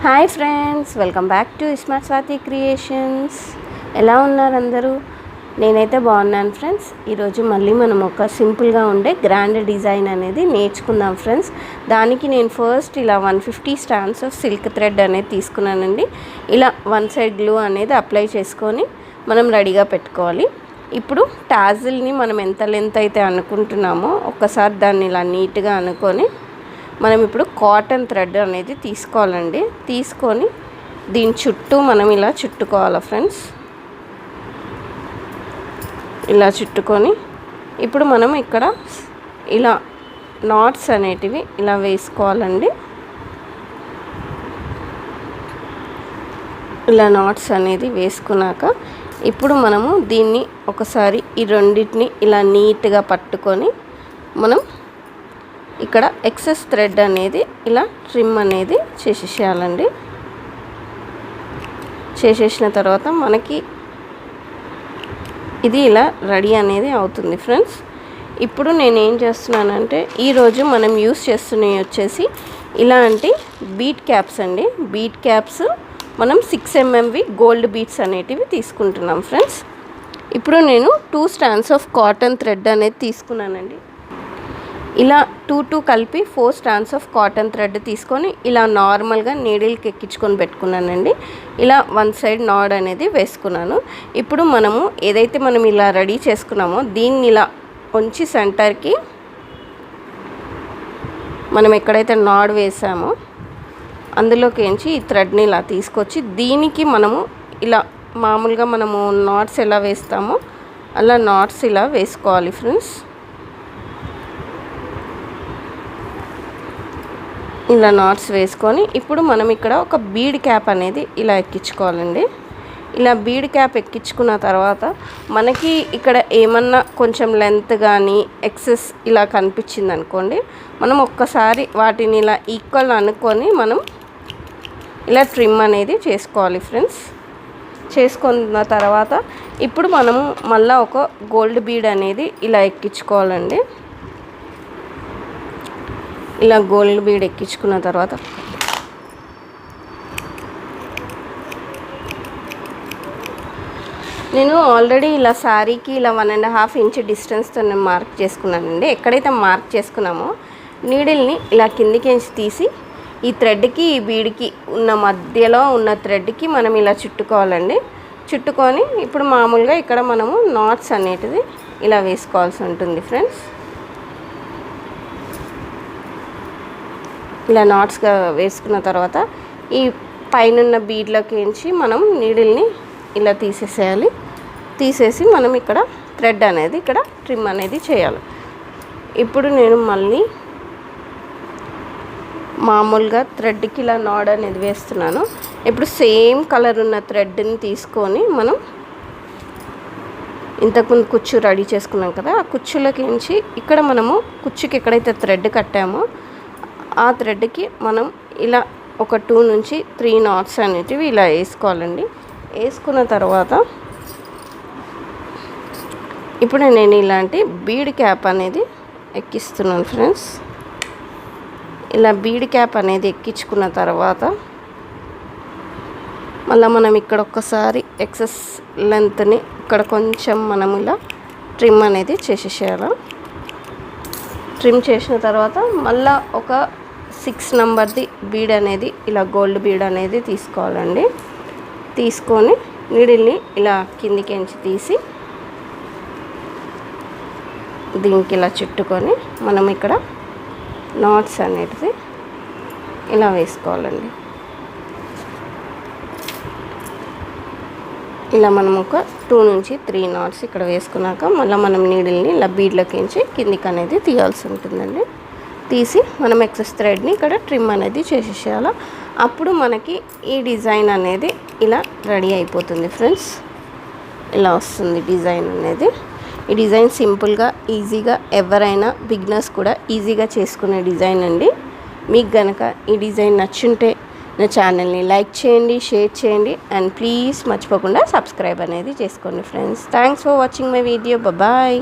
Hi friends, welcome back to ismart swathi creations. ఎలా ఉన్నారు అందరూ? నేనైతే బాగున్నాను ఫ్రెండ్స్. ఈరోజు మళ్ళీ మనం ఒక సింపుల్గా ఉండే గ్రాండ్ డిజైన్ అనేది నేర్చుకుందాం ఫ్రెండ్స్. దానికి నేను ఫస్ట్ ఇలా 150 స్టాండ్స్ ఆఫ్ సిల్క్ థ్రెడ్ అనేది తీసుకున్నానండి. ఇలా వన్ సైడ్ గ్లూ అనేది అప్లై చేసుకొని మనం రెడీగా పెట్టుకోవాలి. ఇప్పుడు టాజిల్ని మనం ఎంత లెంత్ అయితే అనుకుంటున్నామో ఒక్కసారి దాన్ని ఇలా నీట్గా అనుకొని మనం ఇప్పుడు కాటన్ థ్రెడ్ అనేది తీసుకోవాలండి. తీసుకొని దీని చుట్టూ మనం ఇలా చుట్టుకోవాలి ఫ్రెండ్స్. ఇలా చుట్టుకొని ఇప్పుడు మనం ఇక్కడ ఇలా నాట్స్ అనేటివి ఇలా వేసుకోవాలండి. ఇలా నాట్స్ అనేది వేసుకున్నాక ఇప్పుడు మనము దీన్ని ఒకసారి ఈ రెండింటిని ఇలా నీట్గా పట్టుకొని మనం ఇక్కడ ఎక్సెస్ థ్రెడ్ అనేది ఇలా ట్రిమ్ అనేది చేసేసేయాలండి. చేసేసిన తర్వాత మనకి ఇది ఇలా రెడీ అనేది అవుతుంది ఫ్రెండ్స్. ఇప్పుడు నేను ఏం చేస్తున్నానంటే ఈరోజు మనం యూస్ చేస్తున్నవి వచ్చేసి ఇలాంటి బీట్ క్యాప్స్ అండి. బీట్ క్యాప్స్ మనం 6 mmవి గోల్డ్ బీట్స్ అనేటివి తీసుకుంటున్నాం ఫ్రెండ్స్. ఇప్పుడు నేను 2 స్టాండ్స్ ఆఫ్ కాటన్ థ్రెడ్ అనేది తీసుకున్నానండి. ఇలా 2 కలిపి 4 స్టాండ్స్ ఆఫ్ కాటన్ థ్రెడ్ తీసుకొని ఇలా నార్మల్గా నీడిల్కి ఎక్కించుకొని పెట్టుకున్నానండి. ఇలా వన్ సైడ్ నాడ్ అనేది వేసుకున్నాను. ఇప్పుడు మనము ఏదైతే మనం ఇలా రెడీ చేసుకున్నామో దీన్ని ఇలా ఉంచి సెంటర్కి మనం ఎక్కడైతే నాడ్ వేసామో అందులోకి ఎంచి ఈ థ్రెడ్ని ఇలా తీసుకొచ్చి దీనికి మనము ఇలా మామూలుగా మనము నాట్స్ ఎలా వేస్తామో అలా నాట్స్ ఇలా వేసుకోవాలి ఫ్రెండ్స్. ఇలా నాట్స్ వేసుకొని ఇప్పుడు మనం ఇక్కడ ఒక బీడ్ క్యాప్ అనేది ఇలా ఎక్కించుకోవాలండి. ఇలా బీడ్ క్యాప్ ఎక్కించుకున్న తర్వాత మనకి ఇక్కడ ఏమన్నా కొంచెం లెంత్ కానీ ఎక్సెస్ ఇలా కనిపించింది అనుకోండి, మనం ఒక్కసారి వాటిని ఇలా ఈక్వల్ అనుకొని మనం ఇలా ట్రిమ్ అనేది చేసుకోవాలి ఫ్రెండ్స్. చేసుకున్న తర్వాత ఇప్పుడు మనము మళ్ళీ ఒక గోల్డ్ బీడ్ అనేది ఇలా ఎక్కించుకోవాలండి. ఇలా గోల్డ్ బీడ్ ఎక్కించుకున్న తర్వాత నేను ఆల్రెడీ ఇలా శారీకి ఇలా 1.5 ఇంచ్ డిస్టెన్స్తో నేను మార్క్ చేసుకున్నానండి. ఎక్కడైతే మార్క్ చేసుకున్నామో నీడిల్ని ఇలా కిందికి తీసి ఈ థ్రెడ్కి ఈ బీడ్కి ఉన్న మధ్యలో ఉన్న థ్రెడ్కి మనం ఇలా చుట్టుకోవాలండి. చుట్టుకొని ఇప్పుడు మామూలుగా ఇక్కడ మనము నాట్స్ అనేటిది ఇలా వేసుకోవాల్సి ఉంటుంది ఫ్రెండ్స్. ఇలా నాట్స్గా వేసుకున్న తర్వాత ఈ పైన బీడ్లోకి ఎంచి మనం నీడిల్ని ఇలా తీసేసేయాలి. తీసేసి మనం ఇక్కడ థ్రెడ్ అనేది ఇక్కడ ట్రిమ్ అనేది చేయాలి. ఇప్పుడు నేను మళ్ళీ మామూలుగా థ్రెడ్కి ఇలా నాడ్ అనేది వేస్తున్నాను. ఇప్పుడు సేమ్ కలర్ ఉన్న థ్రెడ్ని తీసుకొని మనం ఇంతకుముందు కుచ్చు రెడీ చేసుకున్నాం కదా, ఆ కుచ్చులోకి ఎంచి ఇక్కడ మనము కుచ్చుకి ఎక్కడైతే థ్రెడ్ కట్టామో ఆ థ్రెడ్కి మనం ఇలా ఒక 2 నుంచి 3 నాట్స్ అనేటివి ఇలా వేసుకోవాలండి. వేసుకున్న తర్వాత ఇప్పుడు నేను ఇలాంటి బీడ్ క్యాప్ అనేది ఎక్కిస్తున్నాను ఫ్రెండ్స్. ఇలా బీడ్ క్యాప్ అనేది ఎక్కించుకున్న తర్వాత మళ్ళీ మనం ఇక్కడ ఒక్కసారి ఎక్సెస్ లెంత్ని ఇక్కడ కొంచెం మనం ఇలా ట్రిమ్ అనేది చేసేసేయాలి. ట్రిమ్ చేసిన తర్వాత మళ్ళీ ఒక 6 నెంబర్ది బీడ్ అనేది ఇలా గోల్డ్ బీడ్ అనేది తీసుకోవాలండి. తీసుకొని నీడిల్ని ఇలా కిందికి ఎంచి తీసి దీనికి ఇలా చుట్టుకొని మనం ఇక్కడ నాట్స్ అనేటిది ఇలా వేసుకోవాలండి. ఇలా మనం ఒక 2 నుంచి 3 నాట్స్ ఇక్కడ వేసుకున్నాక మళ్ళీ మనం నీడిల్ని ఇలా బీడ్లోకి ఎంచి కిందికి అనేది తీయాల్సి ఉంటుందండి. తీసి మనం ఎక్సెస్ థ్రెడ్ని ఇక్కడ ట్రిమ్ అనేది చేసేసేయాలి. అప్పుడు మనకి ఈ డిజైన్ అనేది ఇలా రెడీ అయిపోతుంది ఫ్రెండ్స్. ఇలా వస్తుంది డిజైన్ అనేది. ఈ డిజైన్ సింపుల్గా ఈజీగా ఎవరైనా బిగినర్స్ కూడా ఈజీగా చేసుకునే డిజైన్ అండి. మీకు కనుక ఈ డిజైన్ నచ్చుంటే నా ఛానల్ని లైక్ చేయండి, షేర్ చేయండి అండ్ ప్లీజ్ మర్చిపోకుండా సబ్స్క్రైబ్ అనేది చేసుకోండి friends. Thanks for watching my video. Bye.